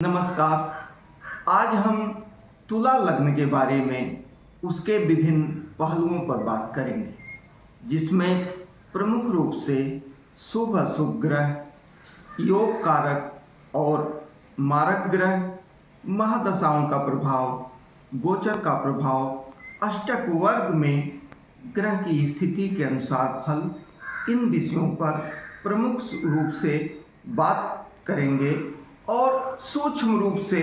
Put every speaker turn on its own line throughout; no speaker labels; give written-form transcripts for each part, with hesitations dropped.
नमस्कार। आज हम तुला लग्न के बारे में उसके विभिन्न पहलुओं पर बात करेंगे, जिसमें प्रमुख रूप से शुभ अशुभ ग्रह, योग कारक और मारक ग्रह, महादशाओं का प्रभाव, गोचर का प्रभाव, अष्टक वर्ग में ग्रह की स्थिति के अनुसार फल, इन विषयों पर प्रमुख रूप से बात करेंगे। और सूक्ष्म रूप से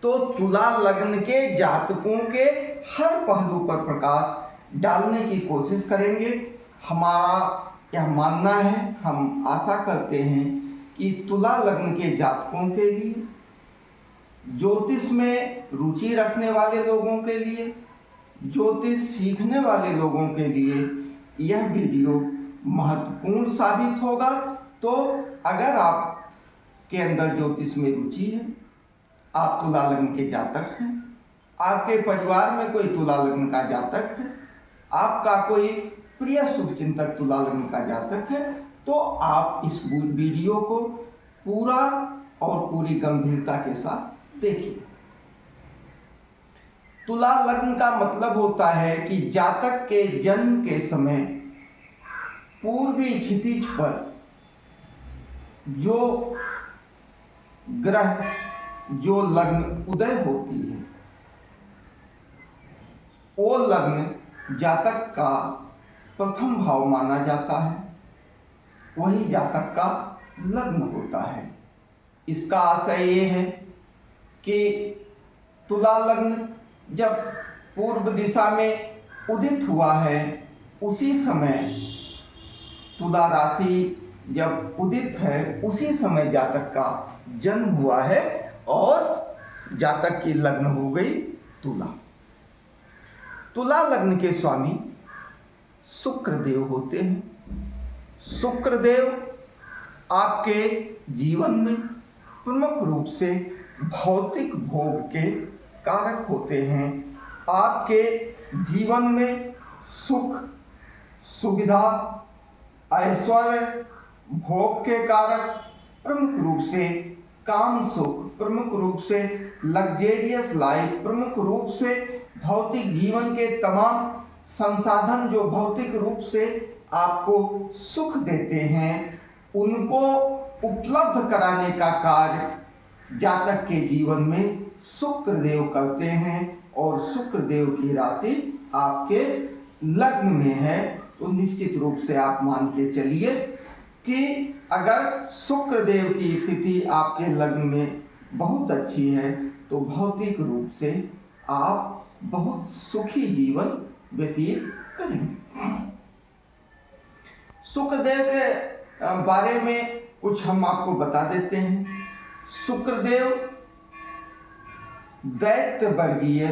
तो तुला लग्न के जातकों के हर पहलू पर प्रकाश डालने की कोशिश करेंगे। हमारा यह मानना है, हम आशा करते हैं कि तुला लग्न के जातकों के लिए, ज्योतिष में रुचि रखने वाले लोगों के लिए, ज्योतिष सीखने वाले लोगों के लिए यह वीडियो महत्वपूर्ण साबित होगा। तो अगर आप के अंदर ज्योतिष में रुचि है, आप तुला लग्न के जातक हैं, आपके परिवार में कोई तुला लग्न का जातक है, आपका कोई प्रिय शुभचिंतक तुला लग्न का जातक है, तो आप इस वीडियो को पूरा और पूरी गंभीरता के साथ देखिए। तुला लग्न का मतलब होता है कि जातक के जन्म के समय पूर्वी क्षितिज पर जो ग्रह, जो लग्न उदय होती है, वो लग्न जातक का प्रथम भाव माना जाता है, वही जातक का लग्न होता है। इसका आशय ये है कि तुला लग्न जब पूर्व दिशा में उदित हुआ है, उसी समय तुला राशि जब उदित है, उसी समय जातक का जन्म हुआ है और जातक की लग्न हो गई तुला। तुला लग्न के स्वामी शुक्रदेव होते हैं। शुक्रदेव आपके जीवन में प्रमुख रूप से भौतिक भोग के कारक होते हैं। आपके जीवन में सुख, सुविधा, ऐश्वर्य, भोग के कारक, प्रमुख रूप से काम सुख, प्रमुख रूप से लग्जेरियस लाइफ, प्रमुख रूप से भौतिक जीवन के तमाम संसाधन जो भौतिक रूप से आपको सुख देते हैं, उनको उपलब्ध कराने का कार्य जातक के जीवन में शुक्रदेव करते हैं। और शुक्रदेव की राशि आपके लग्न में है, तो निश्चित रूप से आप मान के चलिए कि अगर शुक्रदेव की स्थिति आपके लग्न में बहुत अच्छी है, तो भौतिक रूप से आप बहुत सुखी जीवन व्यतीत करेंगे। शुक्रदेव के बारे में कुछ हम आपको बता देते हैं। शुक्रदेव दैत्य वर्गीय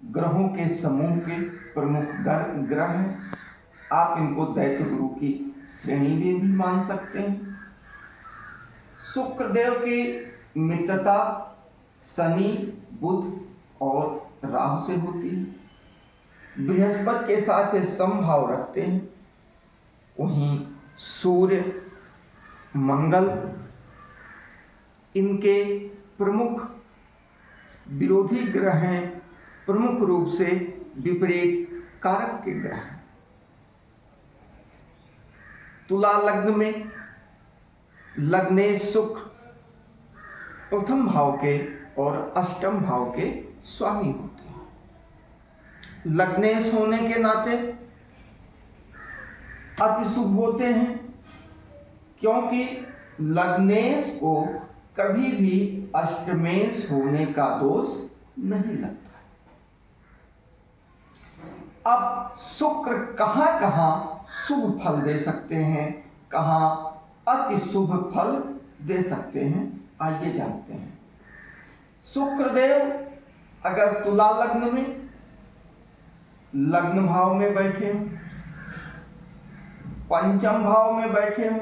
ग्रहों के समूह के प्रमुख ग्रह हैं। आप इनको दैत्य गुरु की श्रेणी में भी मान सकते हैं। शुक्रदेव की मित्रता शनि, बुध और राहु से होती है। बृहस्पति के साथ ये समभाव रखते हैं। वहीं सूर्य, मंगल इनके प्रमुख विरोधी ग्रह हैं, प्रमुख रूप से विपरीत कारक के ग्रह हैं। तुला लग्न में लग्नेश शुक्र प्रथम भाव के और अष्टम भाव के स्वामी होते हैं। लग्नेश होने के नाते अति शुभ होते हैं, क्योंकि लग्नेश को कभी भी अष्टमेश होने का दोष नहीं लगता। अब शुक्र कहाँ कहाँ शुभ फल दे सकते हैं, कहाँ अति शुभ फल दे सकते हैं, आइए जानते हैं। शुक्रदेव अगर तुला लग्न में लग्न भाव में बैठे हों, पंचम भाव में बैठे हों,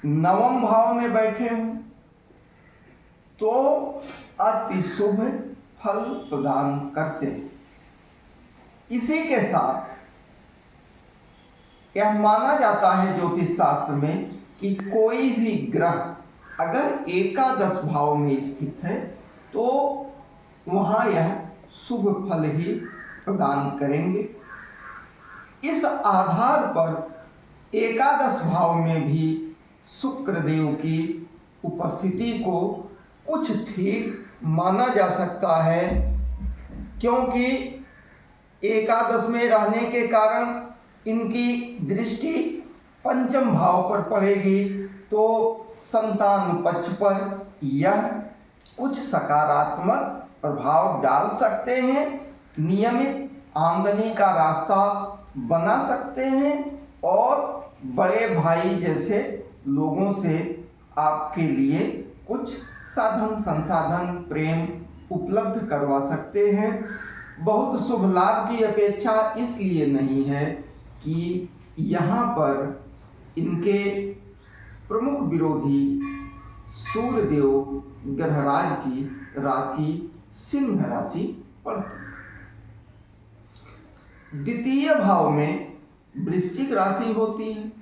नवम भाव में बैठे हों, तो अति शुभ फल प्रदान करते हैं। इसी के साथ यह माना जाता है ज्योतिष शास्त्र में कि कोई भी ग्रह अगर एकादश भाव में स्थित है तो वहाँ यह शुभ फल ही प्रदान करेंगे। इस आधार पर एकादश भाव में भी शुक्रदेव की उपस्थिति को कुछ ठीक माना जा सकता है, क्योंकि एकादश में रहने के कारण इनकी दृष्टि पंचम भाव पर पड़ेगी, तो संतान पक्ष पर यह कुछ सकारात्मक प्रभाव डाल सकते हैं, नियमित आमदनी का रास्ता बना सकते हैं और बड़े भाई जैसे लोगों से आपके लिए कुछ साधन संसाधन प्रेम उपलब्ध करवा सकते हैं। बहुत शुभ लाभ की अपेक्षा इसलिए नहीं है कि यहाँ पर इनके प्रमुख विरोधी सूर्यदेव ग्रहराज की राशि सिंह राशि पड़ती है। द्वितीय भाव में वृश्चिक राशि होती है।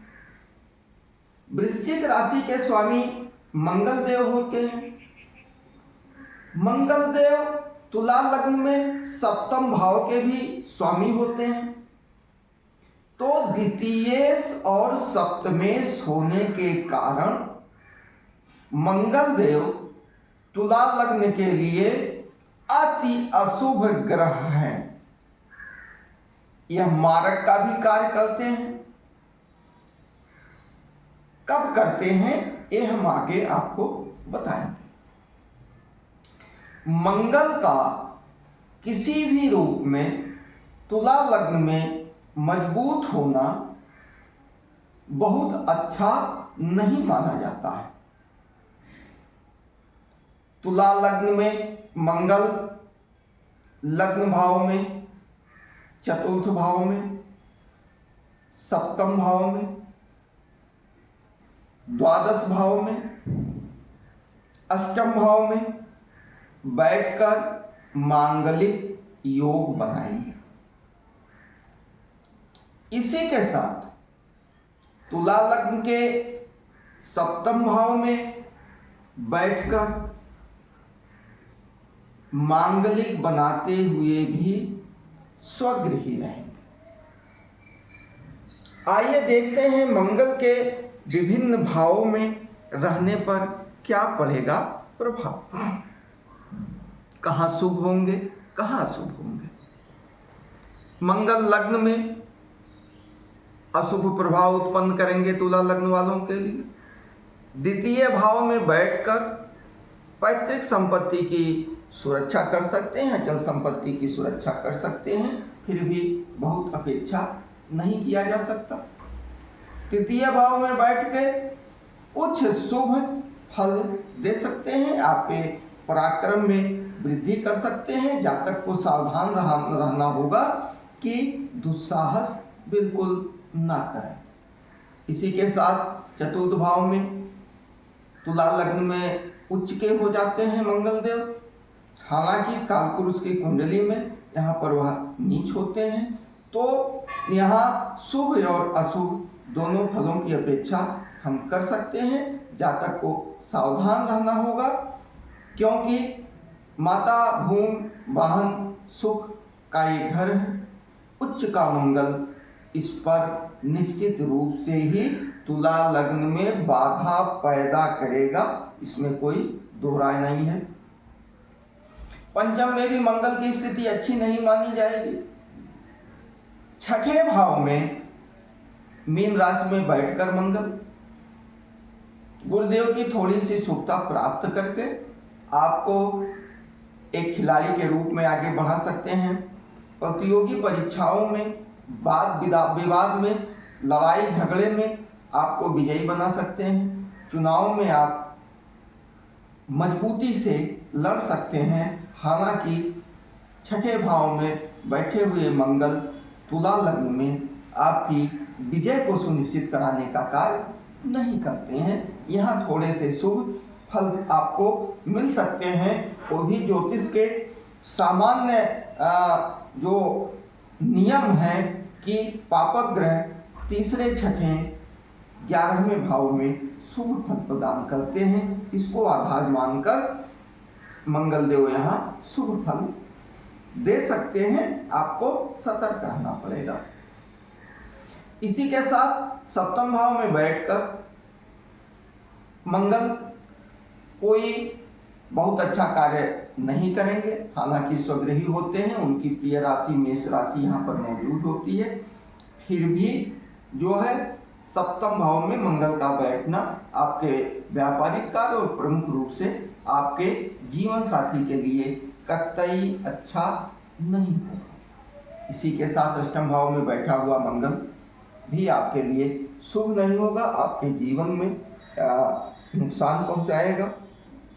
वृश्चिक राशि के स्वामी मंगल देव होते हैं। मंगल देव तुला लग्न में सप्तम भाव के भी स्वामी होते हैं, तो द्वितीयेश और सप्तमेश होने के कारण मंगल देव तुला लग्न के लिए अति अशुभ ग्रह हैं। यह मारक का भी कार्य करते हैं। कब करते हैं ये हम आगे आपको बताएंगे। मंगल का किसी भी रूप में तुला लग्न में मजबूत होना बहुत अच्छा नहीं माना जाता है। तुला लग्न में मंगल लग्न भाव में, चतुर्थ भाव में, सप्तम भाव में, द्वादश भाव में, अष्टम भाव में बैठकर मांगलिक योग बनाएंगे। इसी के साथ तुला लग्न के सप्तम भाव में बैठकर मांगलिक बनाते हुए भी स्वगृही रहेंगे। आइए देखते हैं मंगल के विभिन्न भावों में रहने पर क्या पड़ेगा प्रभाव, कहाँ शुभ होंगे कहाँ अशुभ होंगे। मंगल लग्न में अशुभ प्रभाव उत्पन्न करेंगे तुला लग्न वालों के लिए। द्वितीय भाव में बैठकर पैतृक संपत्ति की सुरक्षा कर सकते हैं, अचल संपत्ति की सुरक्षा कर सकते हैं, फिर भी बहुत अपेक्षा नहीं किया जा सकता। तृतीय भाव में बैठ के कुछ शुभ फल दे सकते हैं, आपके पराक्रम में वृद्धि कर सकते हैं। जातक को सावधान रहना होगा कि दुस्साहस बिल्कुल ना करें। इसी के साथ चतुर्थ भाव में तुला लग्न में उच्च के हो जाते हैं मंगल देव। हालांकि कालपुरुष की कुंडली में यहाँ पर वह नीच होते हैं, तो यहाँ शुभ और अशुभ दोनों फलों की अपेक्षा हम कर सकते हैं। जातक को सावधान रहना होगा, क्योंकि माता भूमि वाहन सुख का ये घर है। उच्च का मंगल इस पर निश्चित रूप से ही तुला लग्न में बाधा पैदा करेगा, इसमें कोई दो राय नहीं है। पंचम में भी मंगल की स्थिति अच्छी नहीं मानी जाएगी। छठे भाव में मीन राशि में बैठकर मंगल गुरुदेव की थोड़ी सी शुभता प्राप्त करके आपको एक खिलाड़ी के रूप में आगे बढ़ा सकते हैं। प्रतियोगी परीक्षाओं में वाद विवाद में, लड़ाई झगड़े में आपको विजयी बना सकते हैं। चुनाव में आप मजबूती से लड़ सकते हैं। हालांकि छठे भाव में बैठे हुए मंगल तुला लग्न में आपकी विजय को सुनिश्चित कराने का कार्य नहीं करते हैं। यहाँ थोड़े से शुभ फल आपको मिल सकते हैं। वो भी ज्योतिष के सामान्य जो नियम है कि पापक ग्रह तीसरे छठे 11वें भाव में शुभ फल प्रदान करते हैं। इसको आधार मानकर मंगल देव यहाँ शुभ फल दे सकते हैं, आपको सतर्क रहना पड़ेगा। इसी के साथ सप्तम भाव में बैठकर मंगल कोई बहुत अच्छा कार्य नहीं करेंगे, हालांकि स्वग्रही होते हैं, उनकी प्रिय राशि मेष राशि यहाँ पर मौजूद होती है, फिर भी जो है सप्तम भाव में मंगल का बैठना आपके व्यापारिक कार्य और प्रमुख रूप से आपके जीवन साथी के लिए कतई अच्छा नहीं होगा। इसी के साथ अष्टम भाव में बैठा हुआ मंगल भी आपके लिए शुभ नहीं होगा, आपके जीवन में नुकसान पहुंचाएगा,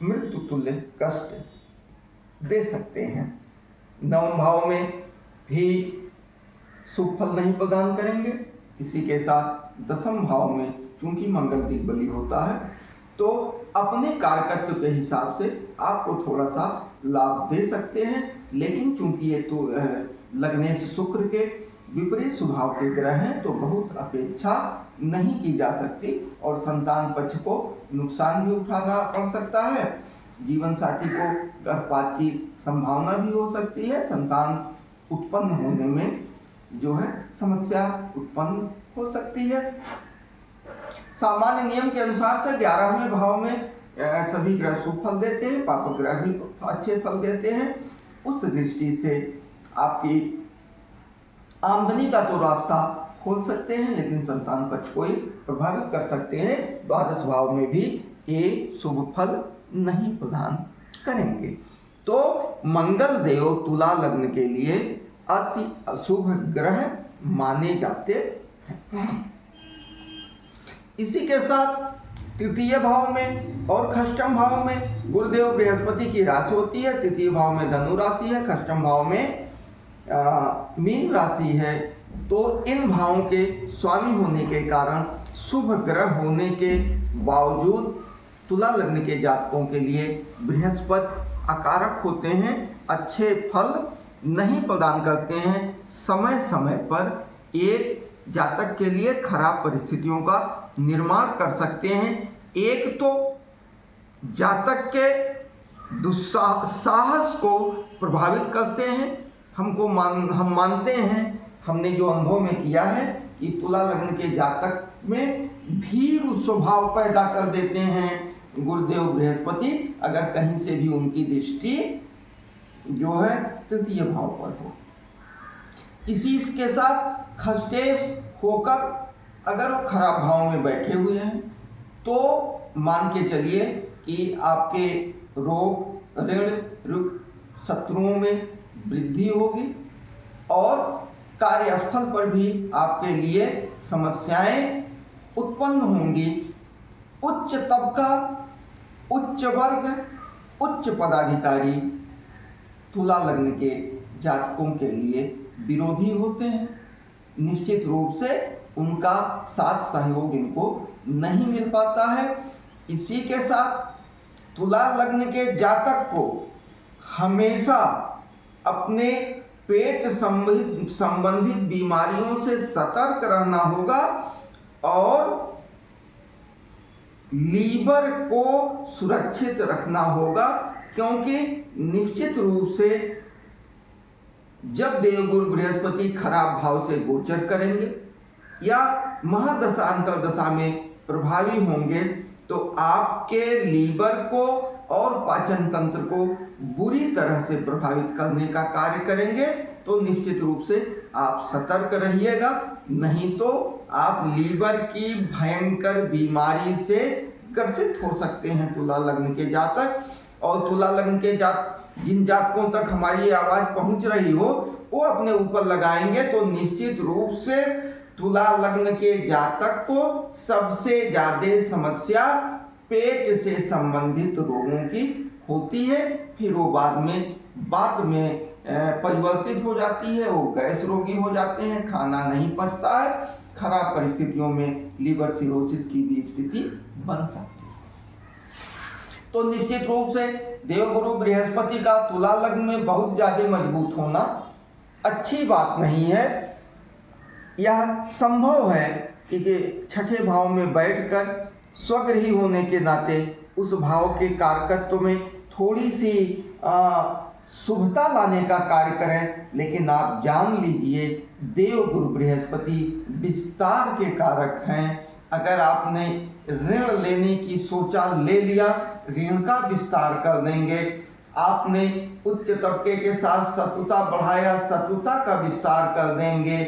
मृत्यु तुल्य कष्ट दे सकते हैं। नवम भाव में भी शुभ फल नहीं प्रदान करेंगे। इसी के साथ दसम भाव में चूंकि मंगल दिग्बली होता है, तो अपने कारकत्व के हिसाब से आपको थोड़ा सा लाभ दे सकते हैं, लेकिन चूंकि ये तो लग्नेश शुक्र के विपरीत स्वभाव के ग्रह हैं, तो बहुत अपेक्षा नहीं की जा सकती और संतान पक्ष को नुकसान भी उठाना पड़ सकता है। जीवन साथी को गर्भपात की संभावना भी हो सकती है, संतान उत्पन्न होने में जो है समस्या उत्पन्न हो सकती है। सामान्य नियम के अनुसार से 11वें भाव में सभी ग्रह शुभ फल देते हैं, पाप ग्रह भी अच्छे फल देते हैं। उस दृष्टि से आपकी आमदनी का तो रास्ता खोल सकते हैं, लेकिन संतान पक्ष को ही प्रभावित कर सकते हैं। द्वादश भाव में भी ये शुभ फल नहीं प्रदान करेंगे। तो मंगल देव तुला लग्न के लिए अति अशुभ ग्रह माने जाते हैं। इसी के साथ तृतीय भाव में और खष्टम भाव में गुरुदेव बृहस्पति की राशि होती है। तृतीय भाव में धनु राशि है, खष्टम भाव में मीन राशि है। तो इन भावों के स्वामी होने के कारण शुभ ग्रह होने के बावजूद तुला लग्न के जातकों के लिए बृहस्पति अकारक होते हैं, अच्छे फल नहीं प्रदान करते हैं। समय समय पर एक जातक के लिए खराब परिस्थितियों का निर्माण कर सकते हैं। एक तो जातक के दुस्साहस को प्रभावित करते हैं। हम मानते हैं, हमने जो अनुभव में किया है कि तुला लग्न के जातक में भीरु स्वभाव पैदा कर देते हैं गुरुदेव बृहस्पति, अगर कहीं से भी उनकी दृष्टि जो है तृतीय भाव पर हो। इसी के साथ खष्टेश होकर अगर वो खराब भाव में बैठे हुए हैं, तो मान के चलिए कि आपके रोग ऋण शत्रुओं में वृद्धि होगी और कार्यस्थल पर भी आपके लिए समस्याएं उत्पन्न होंगी। उच्च तबका, उच्च वर्ग, उच्च पदाधिकारी तुला लग्न के जातकों के लिए विरोधी होते हैं। निश्चित रूप से उनका साथ सहयोग इनको नहीं मिल पाता है। इसी के साथ तुला लग्न के जातक को हमेशा अपने पेट संबंधित बीमारियों से सतर्क रहना होगा और लीवर को सुरक्षित रखना होगा, क्योंकि निश्चित रूप से जब देवगुरु बृहस्पति खराब भाव से गोचर करेंगे या महादशा अंतर्दशा में प्रभावी होंगे, तो आपके लीवर को और पाचन तंत्र को बुरी तरह से प्रभावित करने का कार्य करेंगे। तो निश्चित रूप से आप सतर्क रहिएगा, नहीं तो आप लीवर की भयंकर बीमारी से ग्रसित हो सकते हैं तुला लग्न के जातक। और तुला लग्न के जिन जातकों तक हमारी आवाज पहुंच रही हो, वो अपने ऊपर लगाएंगे तो निश्चित रूप से तुला लग्न के जातक को सबसे ज्यादा समस्या पेट से संबंधित रोगों की होती है। फिर वो बाद में परिवर्तित हो जाती है, वो गैस रोगी हो जाते हैं, खाना नहीं पचता है, खराब परिस्थितियों में लीवर सिरोसिस की भी स्थिति बन सकती है। तो निश्चित रूप से देवगुरु बृहस्पति का तुला लग्न में बहुत ज्यादा मजबूत होना अच्छी बात नहीं है। यह संभव है कि छठे भाव में बैठकर स्वगृही होने के नाते उस भाव के कारकत्व में थोड़ी सी शुभता लाने का कार्य करें। लेकिन आप जान लीजिए देव गुरु बृहस्पति विस्तार के कारक हैं। अगर आपने ऋण लेने की सोचा, ले लिया, ऋण का विस्तार कर देंगे। आपने उच्च तबके के साथ शत्रुता बढ़ाया, शत्रुता का विस्तार कर देंगे।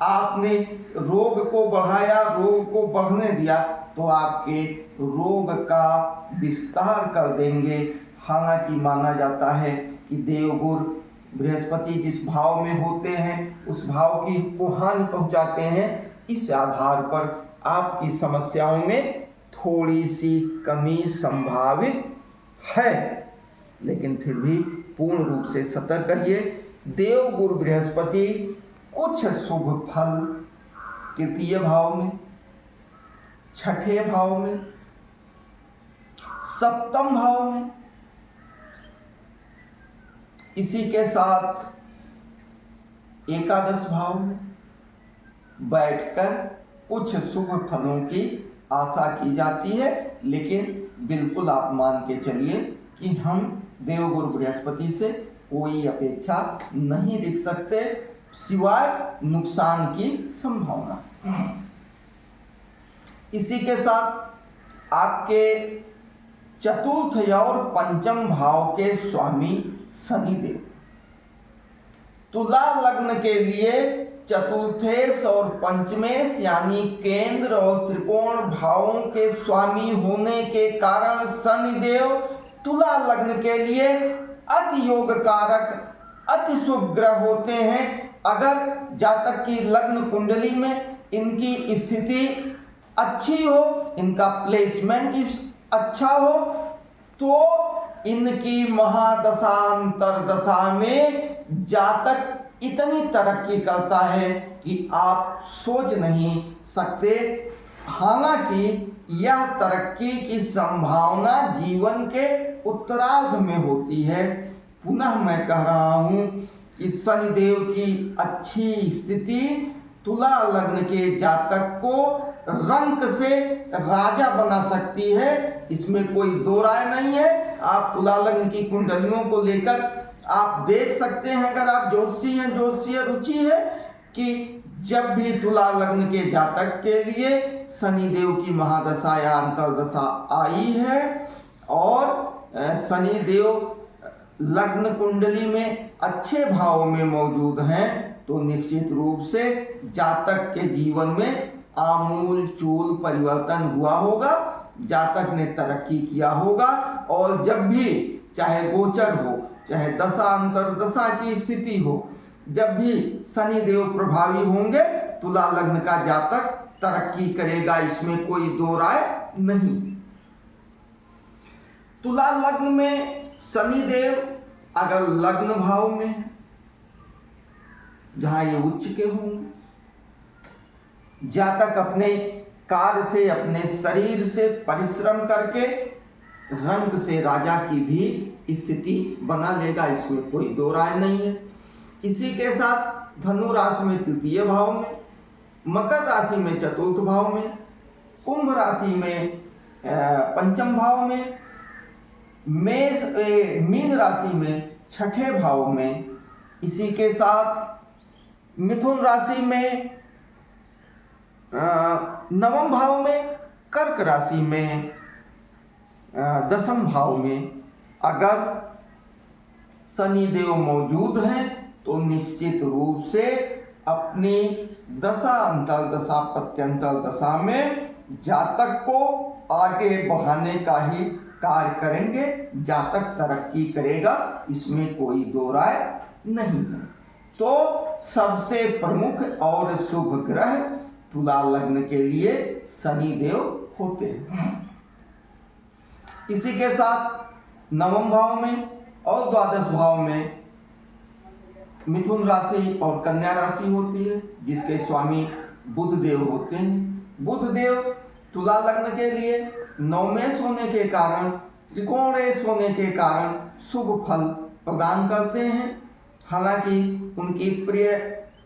आपने रोग को बढ़ाया, रोग को बढ़ने दिया तो आपके रोग का विस्तार कर देंगे। हालांकि माना जाता है कि देवगुरु बृहस्पति जिस भाव में होते हैं उस भाव की को हानि पहुंचाते हैं। इस आधार पर आपकी समस्याओं में थोड़ी सी कमी संभावित है, लेकिन फिर भी पूर्ण रूप से सतर्क रहिए। देवगुरु बृहस्पति कुछ शुभ फल तृतीय भाव में, छठे भाव में, सप्तम भाव में, इसी के साथ एकादश भाव में बैठकर कुछ शुभ फलों की आशा की जाती है। लेकिन बिल्कुल आप मान के चलिए कि हम देवगुरु बृहस्पति से कोई अपेक्षा नहीं रख सकते सिवाय नुकसान की संभावना। इसी के साथ आपके चतुर्थ और पंचम भाव के स्वामी शनिदेव तुला लग्न के लिए चतुर्थेश और पंचमेश यानी केंद्र और त्रिकोण भावों के स्वामी होने के कारण शनिदेव तुला लग्न के लिए अति योग कारक, अति शुभ ग्रह होते हैं। अगर जातक की लग्न कुंडली में इनकी स्थिति अच्छी हो, इनका प्लेसमेंट अच्छा हो, तो इनकी महादशा अंतरदशा में जातक इतनी तरक्की करता है कि आप सोच नहीं सकते। हालांकि यह तरक्की की संभावना जीवन के उत्तरार्ध में होती है। पुनः मैं कह रहा हूं कि शनिदेव की अच्छी स्थिति तुला लग्न के जातक को रंक से राजा बना सकती है, इसमें कोई दो राय नहीं है। आप तुला लग्न की कुंडलियों को लेकर आप देख सकते हैं, अगर आप ज्योतिषी हैं, ज्योतिषीय रुचि है, कि जब भी तुला लग्न के जातक के लिए शनिदेव की महादशा या अंतरदशा आई है और शनिदेव लग्न कुंडली में अच्छे भाव में मौजूद हैं, तो निश्चित रूप से जातक के जीवन में आमूल चूल परिवर्तन हुआ होगा, जातक ने तरक्की किया होगा। और जब भी चाहे गोचर हो, चाहे दशा अंतरदशा की स्थिति हो, जब भी शनिदेव प्रभावी होंगे तुला लग्न का जातक तरक्की करेगा, इसमें कोई दो राय नहीं। तुला लग्न में शनिदेव अगर लग्न भाव में है, जहां ये उच्च के होंगे, जातक अपने कार्य से, अपने शरीर से परिश्रम करके रंग से राजा की भी स्थिति बना लेगा, इसमें कोई दो राय नहीं है। इसी के साथ धनु राशि में तृतीय भाव में, मकर राशि में चतुर्थ भाव में, कुंभ राशि में पंचम भाव में, मीन राशि में छठे भाव में, इसी के साथ मिथुन राशि में नवम भाव में, कर्क राशि में दसम भाव में अगर शनिदेव मौजूद हैं तो निश्चित रूप से अपनी दशा अंतरदशा प्रत्यंतर दशा में जातक को आगे बढ़ाने का ही कार्य करेंगे, जातक तरक्की करेगा, इसमें कोई दो राय नहीं है। तो सबसे प्रमुख और शुभ ग्रह तुला लग्न के लिए शनिदेव होते हैं। इसी के साथ नवम भाव में और द्वादश भाव में मिथुन राशि और कन्या राशि होती है, जिसके स्वामी बुध देव होते हैं। बुध देव तुला लग्न के लिए नवमेश होने के कारण, त्रिकोणेश होने के कारण शुभ फल प्रदान करते हैं। हालांकि उनकी प्रिय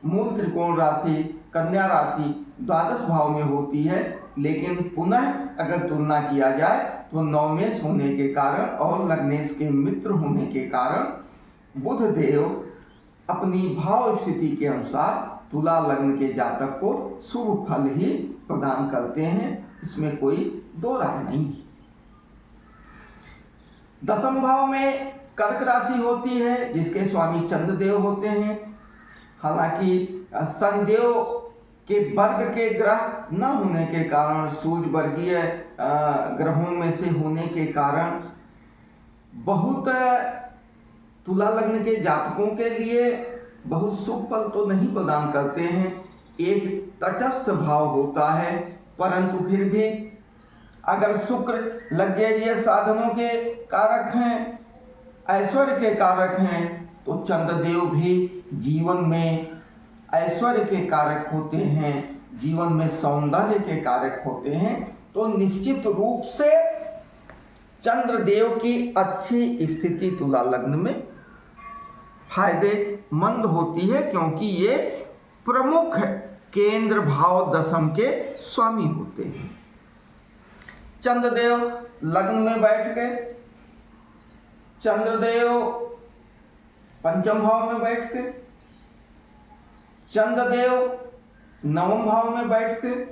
मूल त्रिकोण राशि कन्या राशि द्वादश भाव में होती है, लेकिन पुनः अगर तुलना किया जाए तो नवमेश होने के कारण और लग्नेश के मित्र होने के कारण बुध देव अपनी भाव स्थिति के अनुसार तुला लग्न के जातक को शुभ फल ही प्रदान करते हैं, इसमें कोई दो राय नहीं। दसम भाव में कर्क राशि होती है जिसके स्वामी चंद्रदेव होते हैं। हालांकि शनिदेव के वर्ग के ग्रह न होने के कारण, सूर्य वर्गीय ग्रहों में से होने के कारण बहुत तुला लग्न के जातकों के लिए बहुत शुभ फल तो नहीं प्रदान करते हैं। एक तटस्थ भाव होता है, परंतु फिर भी अगर शुक्र लग्नेय साधनों के कारक हैं, ऐश्वर्य के कारक हैं, तो चंद्रदेव भी जीवन में ऐश्वर्य के कारक होते हैं, जीवन में सौंदर्य के कारक होते हैं। तो निश्चित रूप से चंद्रदेव की अच्छी स्थिति तुला लग्न में फायदेमंद होती है, क्योंकि ये प्रमुख केंद्र भाव दशम के स्वामी होते हैं। चंद्रदेव लग्न में बैठ गए, चंद्रदेव पंचम भाव में बैठ गए, चंद्रदेव नवम भाव में बैठ गए,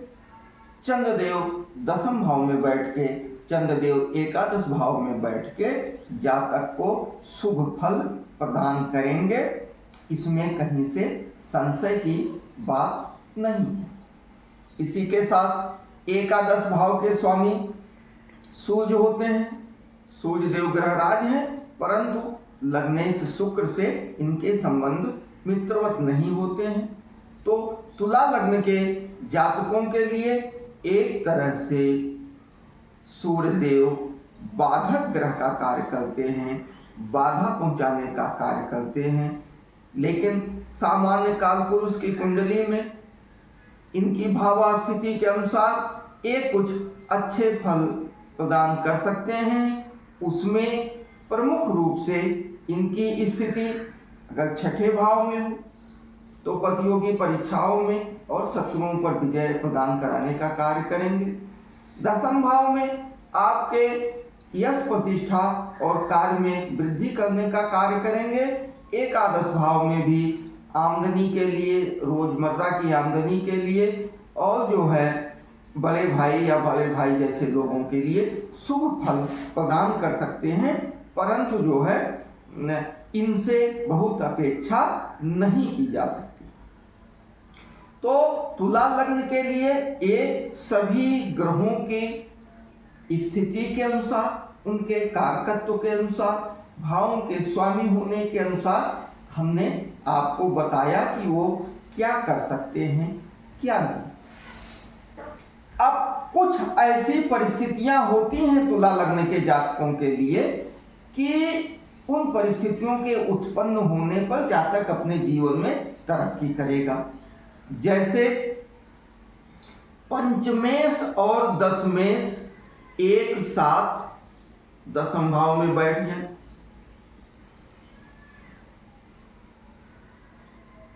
चंद्रदेव दसम भाव में बैठ के, चंद्रदेव एकादश भाव में बैठ के जातक को शुभ फल प्रदान करेंगे, इसमें कहीं से संशय की बात नहीं है। इसी के साथ एकादश भाव के स्वामी सूर्य होते हैं। सूर्य देव ग्रहराज हैं, परंतु लग्नेश शुक्र से इनके संबंध मित्रवत नहीं होते हैं। तो तुला लग्न के जातकों के लिए एक तरह से सूर्य देव बाधक ग्रह का कार्य करते हैं, बाधा पहुंचाने का कार्य करते हैं। लेकिन सामान्य काल पुरुष की कुंडली में इनकी भावास्थिति के अनुसार एक कुछ अच्छे फल प्रदान कर सकते हैं। उसमें प्रमुख रूप से इनकी स्थिति अगर छठे भाव में हो तो प्रतियोगी परीक्षाओं में और शत्रुओं पर विजय प्रदान कराने का कार्य करेंगे। दसम भाव में आपके यश प्रतिष्ठा और कार्य में वृद्धि करने का कार्य करेंगे। एकादश भाव में भी आमदनी के लिए, रोजमर्रा की आमदनी के लिए और जो है बड़े भाई या बड़े भाई जैसे लोगों के लिए शुभ फल प्रदान कर सकते हैं, परंतु जो है इनसे बहुत अपेक्षा नहीं की जा सकती। तो तुला लग्न के लिए ये सभी ग्रहों की स्थिति के अनुसार, उनके कारकत्व के अनुसार, भावों के स्वामी होने के अनुसार हमने आपको बताया कि वो क्या कर सकते हैं, क्या नहीं। अब कुछ ऐसी परिस्थितियां होती हैं तुला लग्न के जातकों के लिए कि उन परिस्थितियों के उत्पन्न होने पर जातक अपने जीवन में तरक्की करेगा। जैसे पंचमेश और दशमेश एक साथ दसम भाव में बैठ जाए,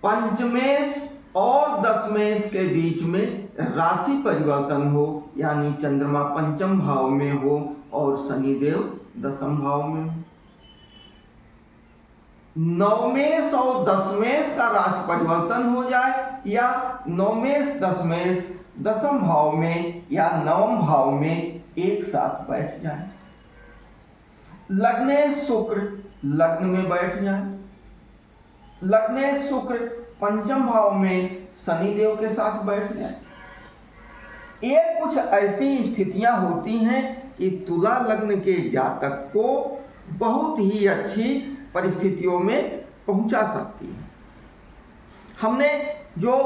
पंचमेश और दशमेश के बीच में राशि परिवर्तन हो, यानी चंद्रमा पंचम भाव में हो और शनिदेव दसम भाव में हो। नवमेश और दशमेश का राशि परिवर्तन हो जाए, या नवमेश दशमेश दसम भाव में या नवम भाव में एक साथ बैठ जाए। लग्नेश शुक्र लग्न में बैठ जाए, लग्नेश शुक्र पंचम भाव में शनिदेव के साथ बैठ जाए। ये कुछ ऐसी स्थितियां होती हैं कि तुला लग्न के जातक को बहुत ही अच्छी परिस्थितियों में पहुंचा सकती है। हमने जो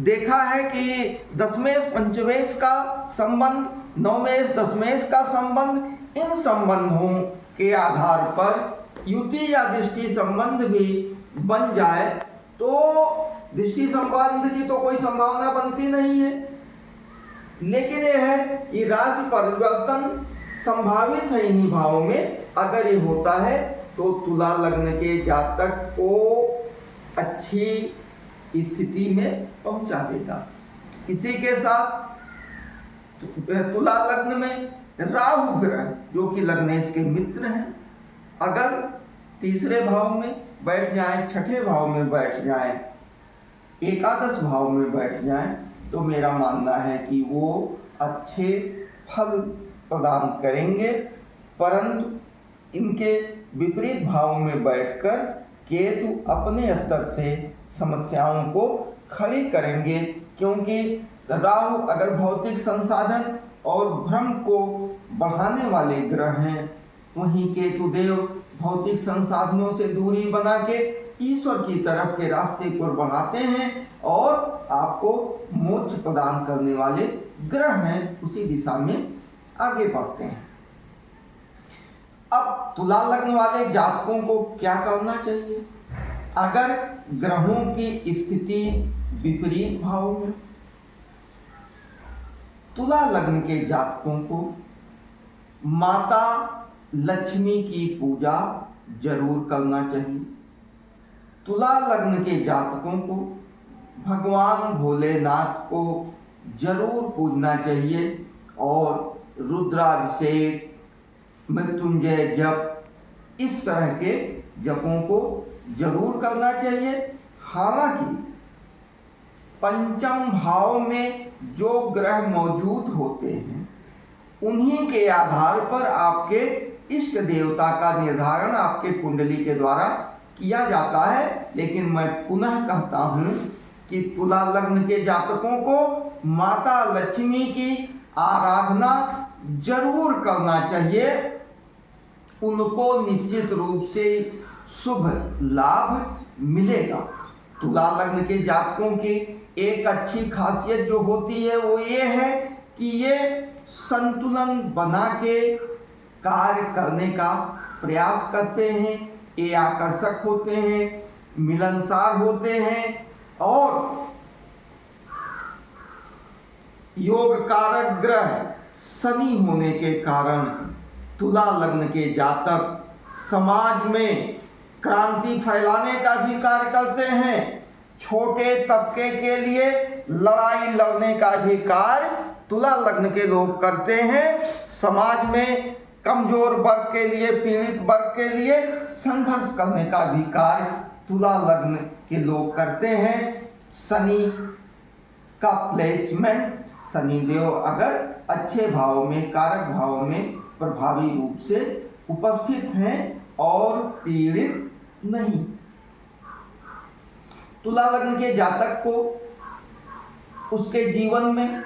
देखा है कि दशमेश पंचमेश का संबंध, नवमेश दशमेश का संबंध, इन संबंधों के आधार पर युति या दृष्टि संबंध भी बन जाए तो दृष्टि संबंध की तो कोई संभावना बनती नहीं है, लेकिन यह है कि राशि परिवर्तन संभावित है इन्हीं भावों में। अगर ये होता है तो तुला लग्न के जातक को अच्छी स्थिति में पहुंचा देगा। इसी के साथ तुला लग्न में राहु ग्रह जो कि लग्नेश के मित्र हैं, अगर तीसरे भाव में बैठ जाए, छठे भाव में बैठ जाए, एकादश भाव में बैठ जाए, तो मेरा मानना है कि वो अच्छे फल प्रदान करेंगे। परंतु इनके विपरीत भाव में बैठकर केतु अपने स्तर से समस्याओं को खड़ी करेंगे, क्योंकि राहु अगर भौतिक संसाधन और भ्रम को बढ़ाने वाले ग्रह हैं, वहीं केतु देव भौतिक संसाधनों से दूरी बना के ईश्वर की तरफ के रास्ते को बढ़ाते हैं और आपको मोक्ष प्रदान करने वाले ग्रह हैं, उसी दिशा में आगे बढ़ते हैं। अब तुला लग्न वाले जातकों को क्या करना चाहिए? अगर ग्रहों की स्थिति विपरीत भाव में, तुला लग्न के जातकों को माता लक्ष्मी की पूजा जरूर करना चाहिए। तुला लग्न के जातकों को भगवान भोलेनाथ को जरूर पूजना चाहिए और रुद्राभिषेक, मृत्युंजय जप, इस तरह के जपों को जरूर करना चाहिए। हालांकि पंचम भाव में जो ग्रह मौजूद होते हैं, उन्हीं के आधार पर आपके इष्ट देवता का निर्धारण आपके कुंडली के द्वारा किया जाता है। लेकिन मैं पुनः कहता हूं कि तुला लग्न के जातकों को माता लक्ष्मी की आराधना जरूर करना चाहिए। उनको निश्चित रूप से शुभ लाभ मिलेगा। तुला लग्न के जातकों की एक अच्छी खासियत जो होती है वो ये है कि ये संतुलन बना के कार्य करने का प्रयास करते हैं। ये आकर्षक होते हैं, मिलनसार होते हैं और योग कारक ग्रह शनि होने के कारण तुला लग्न के जातक समाज में क्रांति फैलाने का भी कार्य करते हैं। छोटे तबके के लिए लड़ाई लड़ने का भी कार्य तुला लग्न के लोग करते हैं। समाज में कमजोर वर्ग के लिए, पीड़ित वर्ग के लिए संघर्ष करने का भी कार्य तुला लग्न के लोग करते हैं। शनि का प्लेसमेंट, शनि देव अगर अच्छे भाव में, कारक भाव में प्रभावी रूप से उपस्थित हैं और पीड़ित नहीं। तुला लग्न के जातक को उसके जीवन में,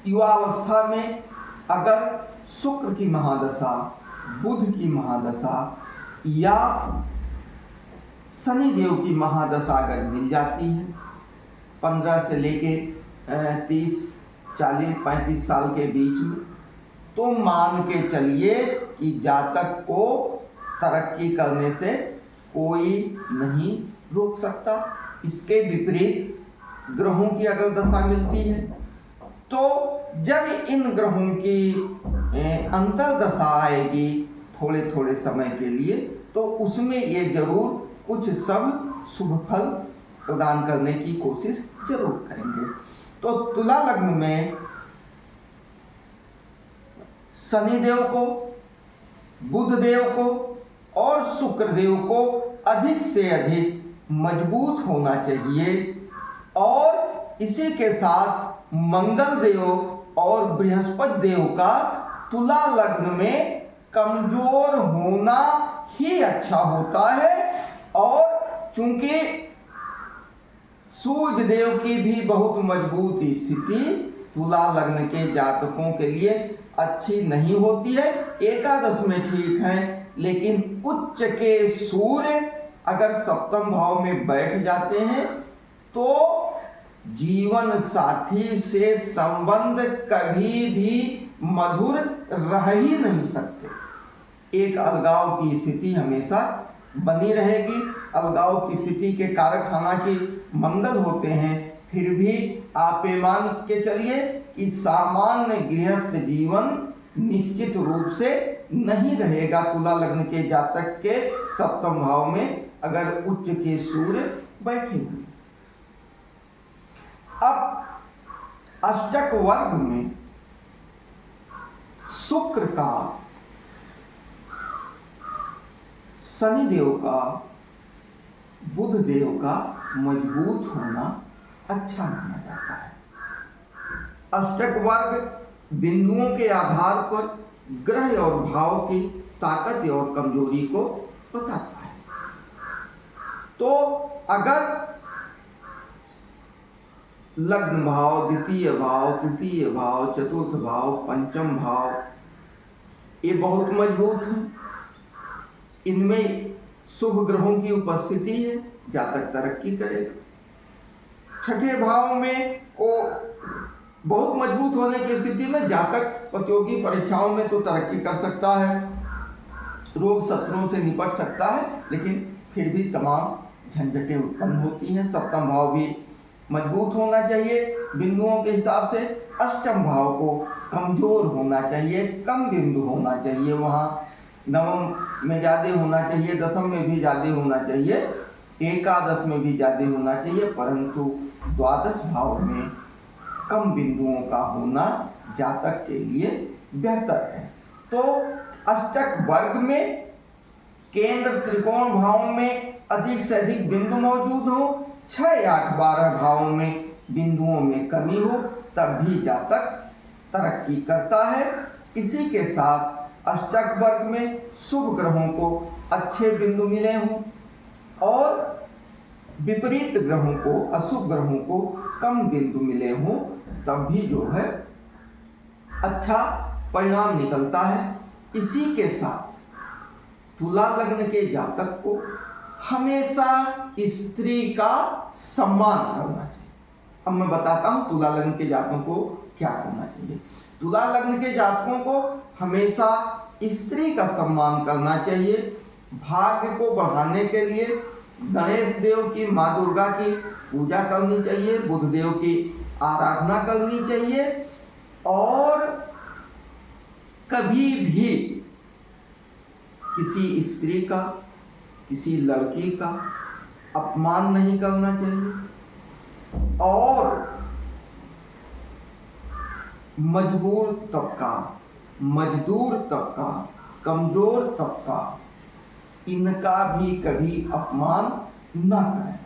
युवावस्था में अगर शुक्र की महादशा, बुध की महादशा या शनि देव की महादशा अगर मिल जाती है, 15 से लेके 30, 40, 35 साल के बीच में, तो मान के चलिए कि जातक को तरक्की करने से कोई नहीं रोक सकता। इसके विपरीत ग्रहों की अगर दशा मिलती है, तो जब इन ग्रहों की अंतर्दशा आएगी थोड़े थोड़े समय के लिए, तो उसमें ये जरूर कुछ सब शुभ फल प्रदान करने की कोशिश जरूर करेंगे। तो तुला लग्न में शनि देव को, बुध देव को और शुक्र देव को अधिक से अधिक मजबूत होना चाहिए और इसी के साथ मंगल देव और बृहस्पति देव का तुला लग्न में कमजोर होना ही अच्छा होता है। और चूंकि सूर्य देव की भी बहुत मजबूत स्थिति तुला लग्न के जातकों के लिए अच्छी नहीं होती है। एकादश में ठीक है, लेकिन उच्च के सूर्य अगर सप्तम भाव में बैठ जाते हैं तो जीवन साथी से संबंध कभी भी मधुर रह ही नहीं सकते। एक अलगाव की स्थिति हमेशा बनी रहेगी। अलगाव की स्थिति के कारक हालांकि मंगल होते हैं, फिर भी आप मान के चलिए कि सामान्य गृहस्थ जीवन निश्चित रूप से नहीं रहेगा तुला लग्न के जातक के सप्तम भाव में अगर उच्च के सूर्य बैठे हुए। अब अष्टक वर्ग में शुक्र का, शनिदेव का, बुध देव का मजबूत होना अच्छा माना जाता है। अष्टक वर्ग बिंदुओं के आधार पर ग्रह और भाव की ताकत और कमजोरी को बताता है। तो अगर लग्न भाव, द्वितीय भाव, तृतीय भाव, चतुर्थ भाव, पंचम भाव ये बहुत मजबूत हैं, इनमें शुभ ग्रहों की उपस्थिति है, जातक तरक्की करेगा। छठे भाव में को बहुत मजबूत होने की स्थिति में जातक प्रतियोगी परीक्षाओं में तो तरक्की कर सकता है, रोग शत्रुओं से निपट सकता है, लेकिन फिर भी तमाम झंझटें उत्पन्न होती हैं। सप्तम भाव भी मजबूत होना चाहिए बिंदुओं के हिसाब से। अष्टम भाव को कमजोर होना चाहिए, कम बिंदु होना चाहिए, वहाँ नवम में ज़्यादा होना चाहिए, दसम में भी ज़्यादा होना चाहिए, एकादश में भी ज़्यादा होना चाहिए, परंतु द्वादश भाव में कम बिंदुओं का होना जातक के लिए बेहतर है। तो अष्टक वर्ग में केंद्र त्रिकोण भाव में अधिक से अधिक बिंदु मौजूद हो, 6, 8, 12 भावों में बिंदुओं में कमी हो, तब भी जातक तरक्की करता है। इसी के साथ अष्टक वर्ग में शुभ ग्रहों को अच्छे बिंदु मिले हों और विपरीत ग्रहों को, अशुभ ग्रहों को कम बिंदु मिले हों, तब भी जो है अच्छा परिणाम निकलता है। इसी के साथ तुला लग्न के जातक को हमेशा स्त्री का सम्मान करना चाहिए। अब मैं बताता हूँ तुला लग्न के जातकों को क्या करना चाहिए। तुला लग्न के जातकों को हमेशा स्त्री का सम्मान करना चाहिए। भाग्य को बढ़ाने के लिए गणेश देव की, माँ दुर्गा की पूजा करनी चाहिए, बुध देव की आराधना करनी चाहिए और कभी भी किसी स्त्री का, किसी लड़की का अपमान नहीं करना चाहिए और मजबूर तबका, मजदूर तबका, कमजोर तबका, इनका भी कभी अपमान न करें,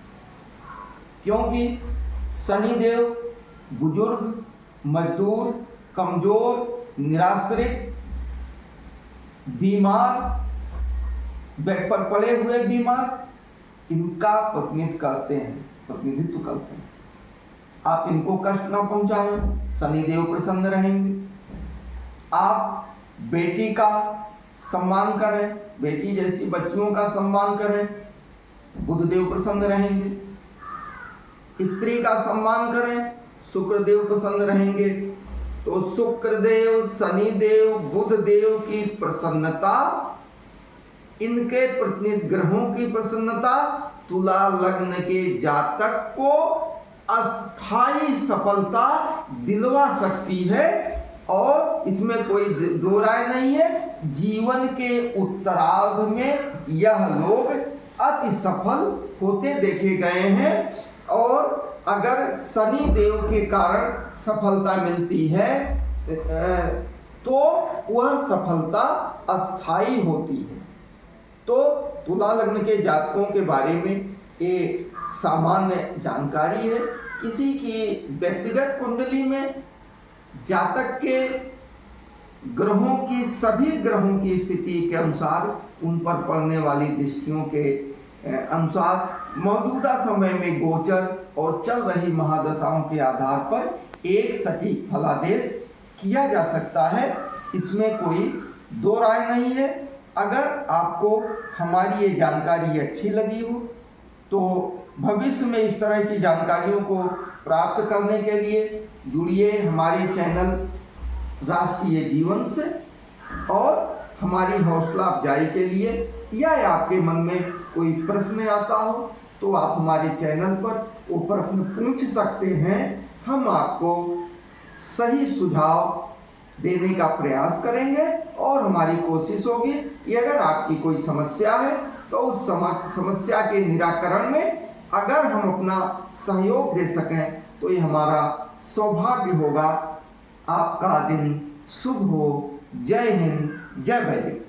क्योंकि शनिदेव बुजुर्ग, मजदूर, कमजोर, निराश्रित, बीमार, बेड पर पड़े हुए बीमार, इनका प्रतिनिधित्व करते हैं। आप इनको कष्ट ना पहुंचाएं, शनिदेव प्रसन्न रहेंगे। आप बेटी का सम्मान करें, बेटी जैसी बच्चियों का सम्मान करें, बुधदेव प्रसन्न रहेंगे। स्त्री का सम्मान करें, शुक्रदेव प्रसन्न रहेंगे। तो शुक्रदेव, शनिदेव, बुधदेव की प्रसन्नता, इनके प्रतिनिधि ग्रहों की प्रसन्नता तुला लग्न के जातक को अस्थाई सफलता दिलवा सकती है और इसमें कोई दो राय नहीं है। जीवन के उत्तरार्ध में यह लोग अति सफल होते देखे गए हैं और अगर शनि देव के कारण सफलता मिलती है तो वह सफलता अस्थाई होती है। तो तुला लग्न के जातकों के बारे में ये सामान्य जानकारी है। किसी की व्यक्तिगत कुंडली में जातक के ग्रहों की, सभी ग्रहों की स्थिति के अनुसार, उन पर पड़ने वाली दृष्टियों के अनुसार मौजूदा समय में गोचर और चल रही महादशाओं के आधार पर एक सटीक फलादेश किया जा सकता है। इसमें कोई दो राय नहीं है। अगर आपको हमारी ये जानकारी अच्छी लगी हो तो भविष्य में इस तरह की जानकारियों को प्राप्त करने के लिए जुड़िए हमारे चैनल राष्ट्रीय जीवन से और हमारी हौसला अफजाई के लिए, या आपके मन में कोई प्रश्न आता हो तो आप हमारे चैनल पर वो प्रश्न पूछ सकते हैं। हम आपको सही सुझाव देने का प्रयास करेंगे और हमारी कोशिश होगी कि अगर आपकी कोई समस्या है तो उस समस्या के निराकरण में अगर हम अपना सहयोग दे सकें तो ये हमारा सौभाग्य होगा। आपका दिन शुभ हो। जय हिंद, जय वैदिक।